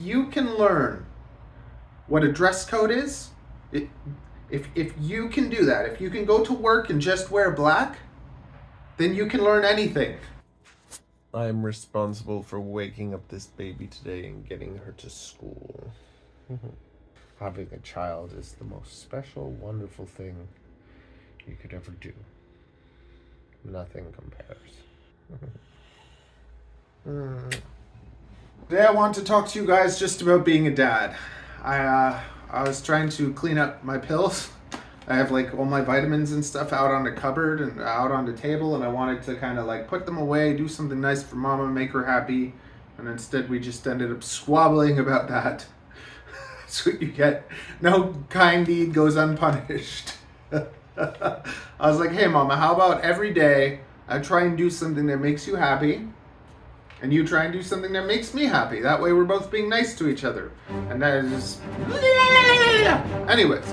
You can learn what a dress code is. It, if you can do that, if you can go to work and just wear black, then you can learn anything. I'm responsible for waking up this baby today and getting her to school. Having a child is the most special, wonderful thing you could ever do. Nothing compares. Today I want to talk to you guys just about being a dad. I was trying to clean up my pills. I have like all my vitamins and stuff out on the cupboard and out on the table, and I wanted to kind of like put them away, do something nice for mama, make her happy, and instead we just ended up squabbling about that. That's what you get. No kind deed goes unpunished. I was like, hey mama, how about every day I try and do something that makes you happy, and you try and do something that makes me happy. That way we're both being nice to each other. And that is... Anyways.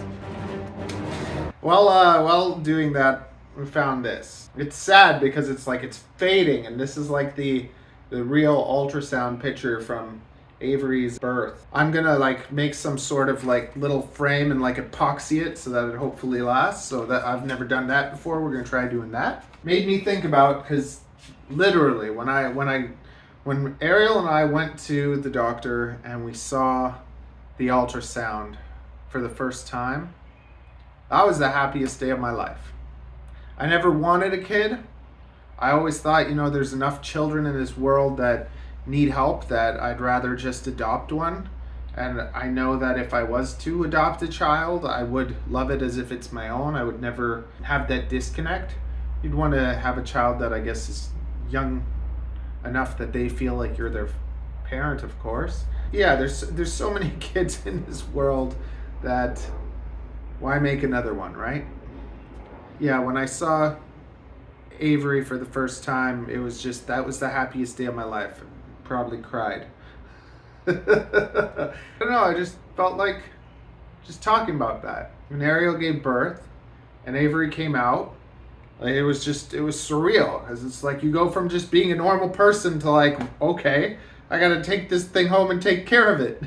While doing that, we found this. It's sad because it's like it's fading, and this is like the real ultrasound picture from Avery's birth. I'm gonna like make some sort of like little frame and like epoxy it so that it hopefully lasts. So that I've never done that before. We're gonna try doing that. Made me think about, because literally when Ariel and I went to the doctor and we saw the ultrasound for the first time, that was the happiest day of my life. I never wanted a kid. I always thought, there's enough children in this world that need help that I'd rather just adopt one. And I know that if I was to adopt a child, I would love it as if it's my own. I would never have that disconnect. You'd want to have a child that I guess is young enough that they feel like you're their parent, of course. Yeah, there's so many kids in this world that why make another one, right? Yeah, when I saw Avery for the first time, it was just, that was the happiest day of my life. Probably cried. I don't know, I just felt like just talking about that. When Ariel gave birth and Avery came out, like, it was surreal, because it's like you go from just being a normal person to like, okay, I gotta take this thing home and take care of it.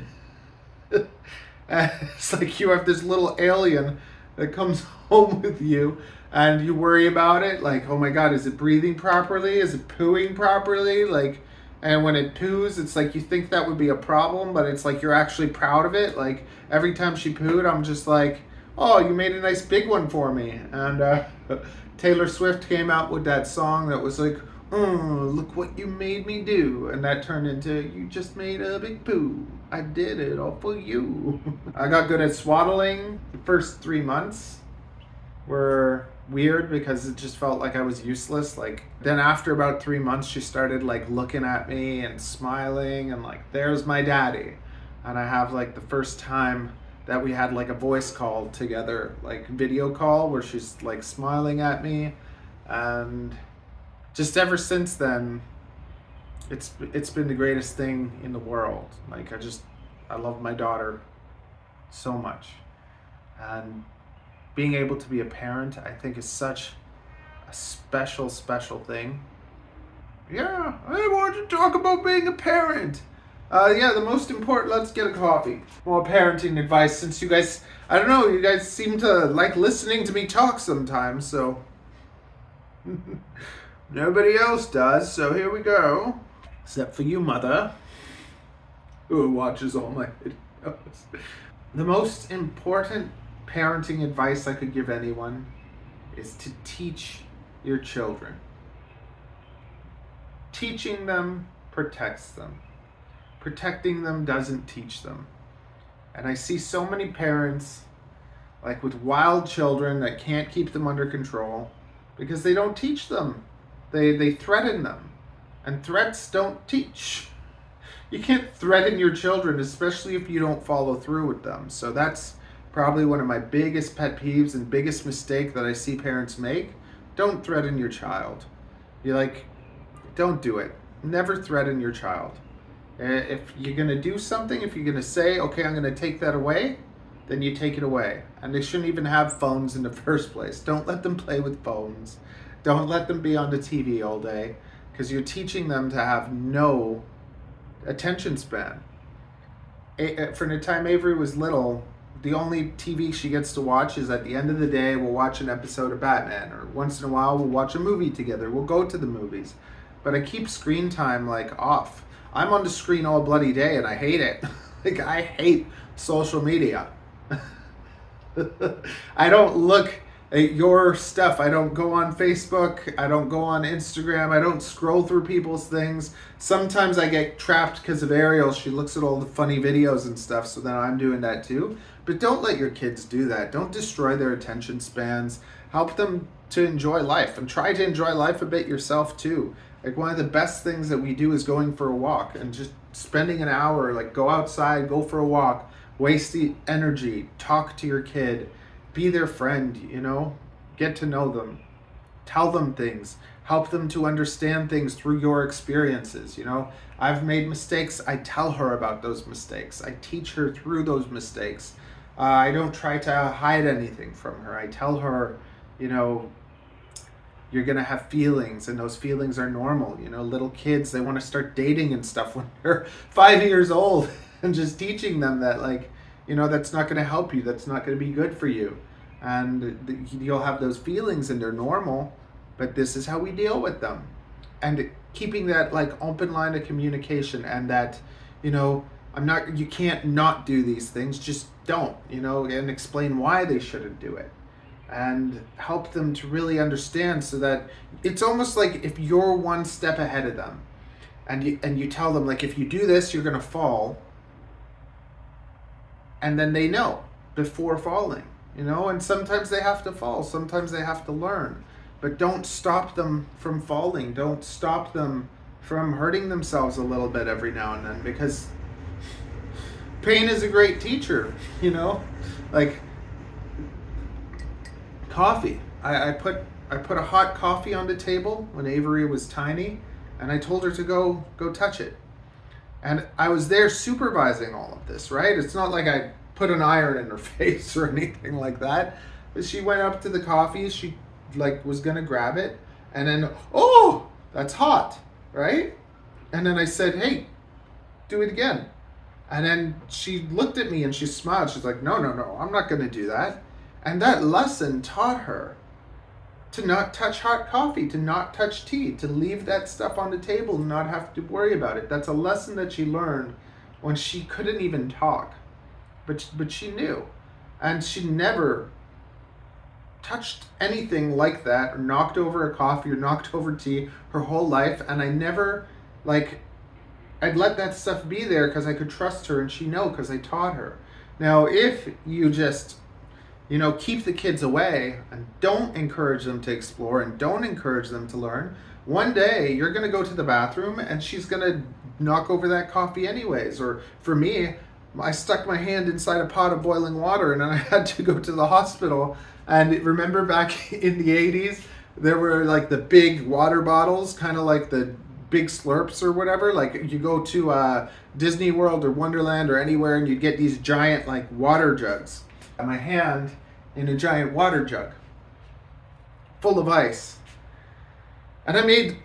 It's like you have this little alien that comes home with you and you worry about it, like, oh my god, is it breathing properly? Is it pooing properly? Like, and when it poos, it's like you think that would be a problem, but it's like you're actually proud of it. Like, every time she pooed, I'm just like, oh, you made a nice big one for me. And Taylor Swift came out with that song that was like, oh, look what you made me do. And that turned into, you just made a big poo. I did it all for you. I got good at swaddling. The first 3 months were weird because it just felt like I was useless. Like, then after about 3 months, she started like looking at me and smiling and like, there's my daddy. And I have like the first time that we had like a voice call together, like video call, where she's like smiling at me. And just ever since then, it's been the greatest thing in the world. Like, I love my daughter so much. And being able to be a parent, I think, is such a special, special thing. Yeah, I want to talk about being a parent. Yeah, the most important, let's get a coffee. More parenting advice, since you guys, I don't know, you guys seem to like listening to me talk sometimes, so. Nobody else does, so here we go. Except for you, mother, who watches all my videos. The most important parenting advice I could give anyone is to teach your children. Teaching them protects them. Protecting them doesn't teach them. And I see so many parents, like with wild children, that can't keep them under control because they don't teach them. They threaten them. And threats don't teach. You can't threaten your children, especially if you don't follow through with them. So that's probably one of my biggest pet peeves and biggest mistake that I see parents make. Don't threaten your child. Don't do it. Never threaten your child. If you're going to do something, if you're going to say, okay, I'm going to take that away, then you take it away. And they shouldn't even have phones in the first place. Don't let them play with phones. Don't let them be on the TV all day, because you're teaching them to have no attention span. from the time Avery was little, the only TV she gets to watch is at the end of the day, we'll watch an episode of Batman, or once in a while, we'll watch a movie together. We'll go to the movies. But I keep screen time like off. I'm on the screen all bloody day and I hate it. Like, I hate social media. I don't look at your stuff. I don't go on Facebook. I don't go on Instagram. I don't scroll through people's things. Sometimes I get trapped because of Ariel. She looks at all the funny videos and stuff, so then I'm doing that too. But don't let your kids do that. Don't destroy their attention spans. Help them to enjoy life, and try to enjoy life a bit yourself too. Like, one of the best things that we do is going for a walk and just spending an hour, like, go outside, go for a walk, waste the energy, talk to your kid, be their friend, get to know them, tell them things, help them to understand things through your experiences. I've made mistakes. I tell her about those mistakes. I teach her through those mistakes. I don't try to hide anything from her. I tell her, you're going to have feelings, and those feelings are normal. Little kids, they want to start dating and stuff when they're 5 years old, and just teaching them that, that's not going to help you. That's not going to be good for you. And you'll have those feelings, and they're normal, but this is how we deal with them. And keeping that, open line of communication, and that, you can't not do these things. Just don't, and explain why they shouldn't do it. And help them to really understand, so that it's almost like if you're one step ahead of them, and you tell them, if you do this, you're going to fall. And then they know before falling, and sometimes they have to fall. Sometimes they have to learn. But don't stop them from falling. Don't stop them from hurting themselves a little bit every now and then, because pain is a great teacher, Coffee. I put a hot coffee on the table when Avery was tiny, and I told her to go touch it. And I was there supervising all of this, right? It's not like I put an iron in her face or anything like that. But she went up to the coffee, she was gonna grab it, and then, oh, that's hot, right? And then I said, hey, do it again. And then she looked at me and she smiled. She's like, no, I'm not gonna do that. And that lesson taught her to not touch hot coffee, to not touch tea, to leave that stuff on the table and not have to worry about it. That's a lesson that she learned when she couldn't even talk. But she knew. And she never touched anything like that, or knocked over a coffee, or knocked over tea her whole life. And I never, I'd let that stuff be there because I could trust her, and she know because I taught her. Now, if you just keep the kids away and don't encourage them to explore and don't encourage them to learn, one day you're going to go to the bathroom and she's going to knock over that coffee anyways. Or for me, I stuck my hand inside a pot of boiling water and then I had to go to the hospital. And remember back in the 80s, there were the big water bottles, kind of like the big slurps or whatever. You go to Disney World or Wonderland or anywhere and you'd get these giant water jugs. And my hand in a giant water jug full of ice. And I made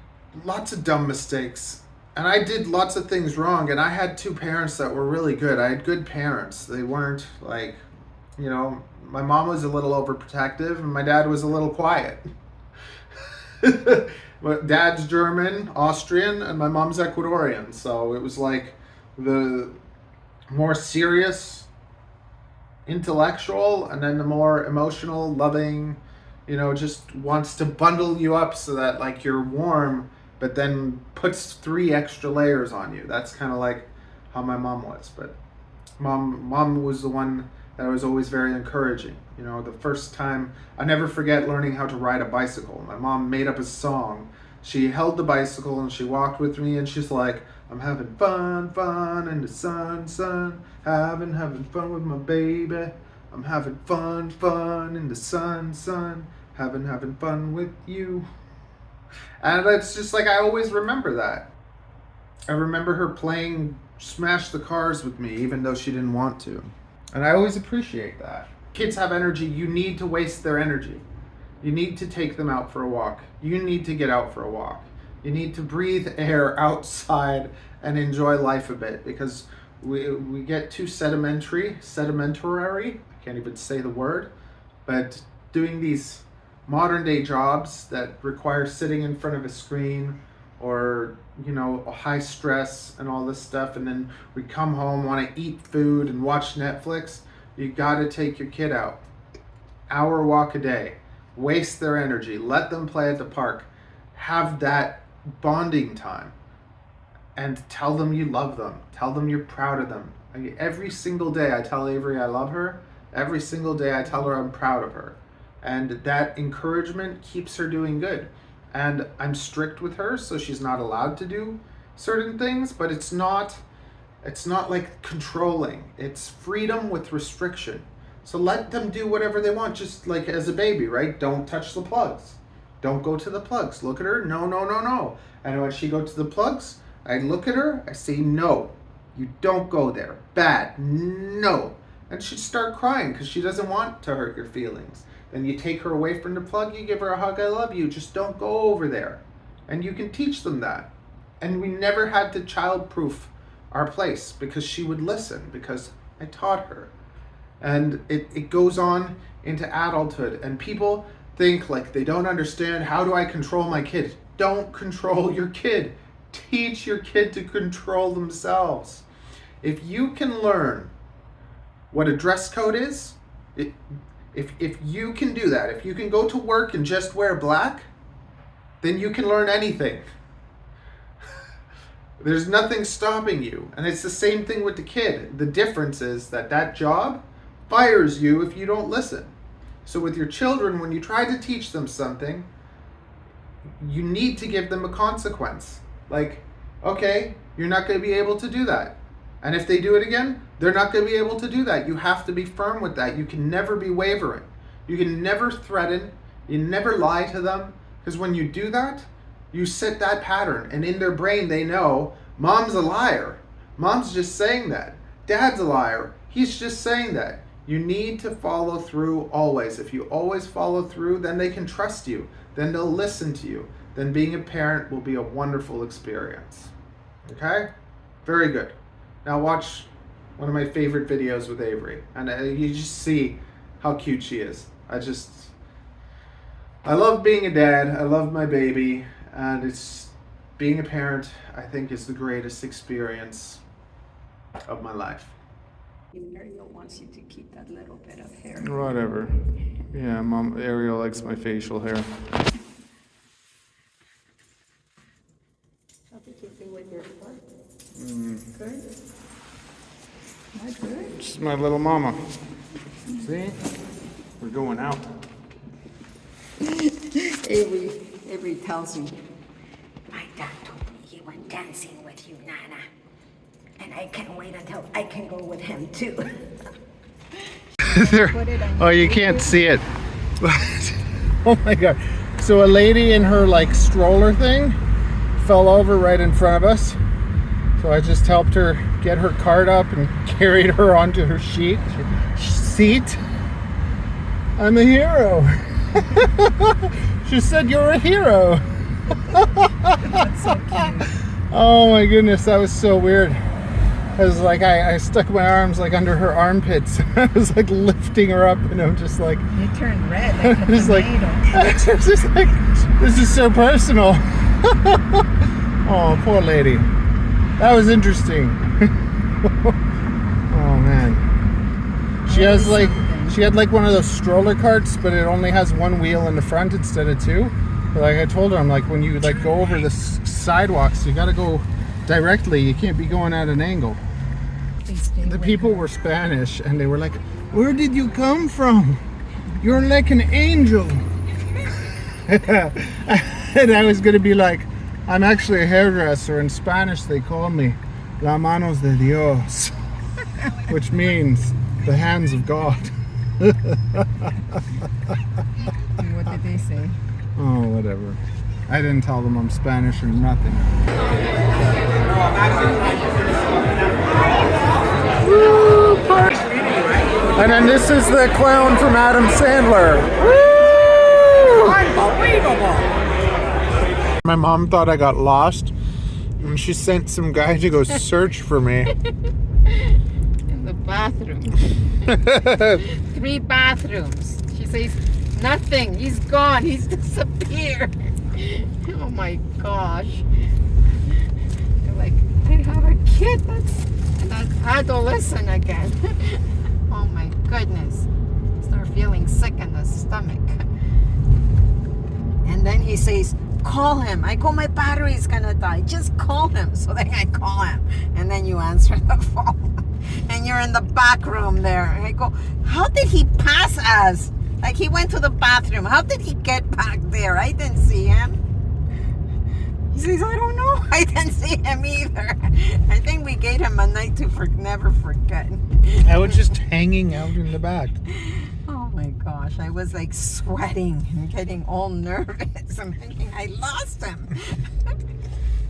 lots of dumb mistakes. And I did lots of things wrong. And I had two parents that were really good. I had good parents. They weren't my mom was a little overprotective and my dad was a little quiet. But dad's German, Austrian, and my mom's Ecuadorian. So it was the more serious intellectual, and then the more emotional, loving, just wants to bundle you up so that you're warm, but then puts 3 extra layers on you. That's kind of how my mom was. But mom was the one that was always very encouraging. The first time, I never forget learning how to ride a bicycle. My mom made up a song. She held the bicycle and she walked with me, and she's like, I'm having fun in the sun, having fun with my baby. I'm having fun in the sun, having fun with you. And it's just I always remember that. I remember her playing Smash the Cars with me, even though she didn't want to. And I always appreciate that. Kids have energy. You need to waste their energy. You need to take them out for a walk. You need to get out for a walk. You need to breathe air outside and enjoy life a bit, because we get too sedimentary. I can't even say the word, but doing these modern day jobs that require sitting in front of a screen or high stress and all this stuff, and then we come home, want to eat food and watch Netflix. You got to take your kid out, hour walk a day, waste their energy, let them play at the park, have that bonding time, and tell them you love them, tell them you're proud of them. Every single day I tell Avery I love her. Every single day I tell her I'm proud of her, and that encouragement keeps her doing good. And I'm strict with her, so she's not allowed to do certain things, but it's not like controlling. It's freedom with restriction. So let them do whatever they want, just like as a baby, right? Don't touch the plugs. Don't go to the plugs. Look at her. No, no, no, no. And when she goes to the plugs, I look at her, I say, no, you don't go there. Bad. No. And she'd start crying because she doesn't want to hurt your feelings. Then you take her away from the plug, you give her a hug, I love you, just don't go over there. And you can teach them that. And we never had to child-proof our place because she would listen, because I taught her. And it goes on into adulthood, and people think like they don't understand, how do I control my kid? Don't control your kid. Teach your kid to control themselves. If you can learn what a dress code is, if you can do that, if you can go to work and just wear black, then you can learn anything. There's nothing stopping you. And it's the same thing with the kid. The difference is that job fires you if you don't listen. So with your children, when you try to teach them something, you need to give them a consequence. Like, okay, you're not going to be able to do that. And if they do it again, they're not going to be able to do that. You have to be firm with that. You can never be wavering. You can never threaten. You never lie to them. Because when you do that, you set that pattern. And in their brain, they know, mom's a liar. Mom's just saying that. Dad's a liar. He's just saying that. You need to follow through always. If you always follow through, then they can trust you. Then they'll listen to you. Then being a parent will be a wonderful experience. Okay? Very good. Now watch one of my favorite videos with Avery. And you just see how cute she is. I love being a dad. I love my baby. And being a parent, I think, is the greatest experience of my life. Ariel wants you to keep that little bit of hair. Whatever. Yeah, Mom. Ariel likes my facial hair. How did you do with your foot? Good? Not good? She's my little mama. See? We're going out. Avery tells me, my dad told me he went dancing with you, Nana. And I can't wait until I can go with him too. Oh, you can't see it. Oh my god. So a lady in her stroller thing fell over right in front of us. So I just helped her get her cart up and carried her onto her seat. I'm a hero. She said you're a hero. That's so cute. Oh my goodness, that was so weird. I was I stuck my arms under her armpits. I was lifting her up, and I'm just like. You turned red like a just tomato. It's just this is so personal. Oh, poor lady. That was interesting. Oh man. She has she had one of those stroller carts, but it only has one wheel in the front instead of two. But I told her, I'm when you go over the sidewalks, you gotta go directly. You can't be going at an angle. The people were Spanish, and they were like, where did you come from? You're like an angel. And I was gonna be like, I'm actually a hairdresser. In Spanish they call me La Manos de Dios, which means the hands of God. And what did they say? Oh, whatever. I didn't tell them I'm Spanish or nothing. Woo, and then this is the clown from Adam Sandler. Woo! Unbelievable! My mom thought I got lost, and she sent some guy to go search for me. 3 bathrooms. She says, nothing. He's gone. He's disappeared. Oh my gosh. They're like, I have a kid that's adolescent again. Oh my goodness. Start feeling sick in the stomach. And then he says, call him. I go, my battery's gonna die. Just call him. So then I call him. And then you answer the phone. And you're in the back room there. And I go, how did he pass us? Like he went to the bathroom. How did he get back there? I didn't see him. He says, I don't know. I didn't see him either. I think we gave him a night to never forget. I was just hanging out in the back. Oh my gosh, I was like sweating and getting all nervous. I'm thinking I lost him.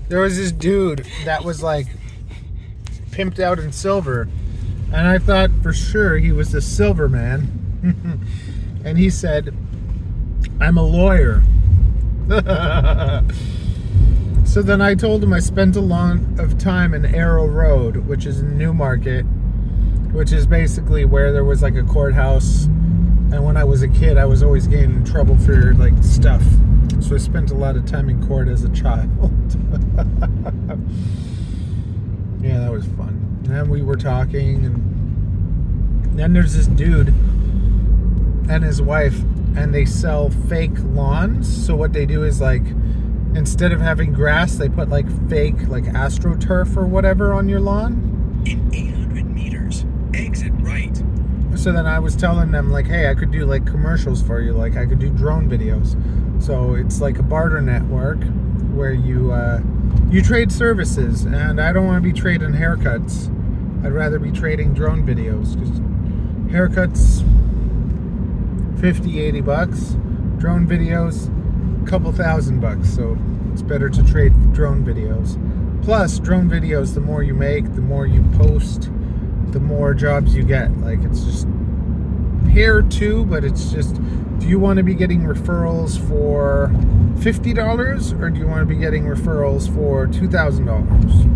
There was this dude that was like pimped out in silver, and I thought for sure he was the silver man. And he said, I'm a lawyer. So then I told him I spent a lot of time in Arrow Road, which is in Newmarket, which is basically where there was like a courthouse. And when I was a kid, I was always getting in trouble for like stuff. So I spent a lot of time in court as a child. Yeah, that was fun. And then we were talking, and then there's this dude and his wife, and they sell fake lawns. So what they do is like, instead of having grass, they put like fake like AstroTurf or whatever on your lawn. In 800 meters, exit right. So then I was telling them like, hey, I could do like commercials for you, like I could do drone videos. So it's like a barter network where you trade services, and I don't want to be trading haircuts. I'd rather be trading drone videos, because haircuts $50-$80, drone videos a couple $1,000. So it's better to trade drone videos. Plus, drone videos, the more you make, the more you post, the more jobs you get. Like, it's just hair too, but it's just, do you want to be getting referrals for $50, or do you want to be getting referrals for $2,000?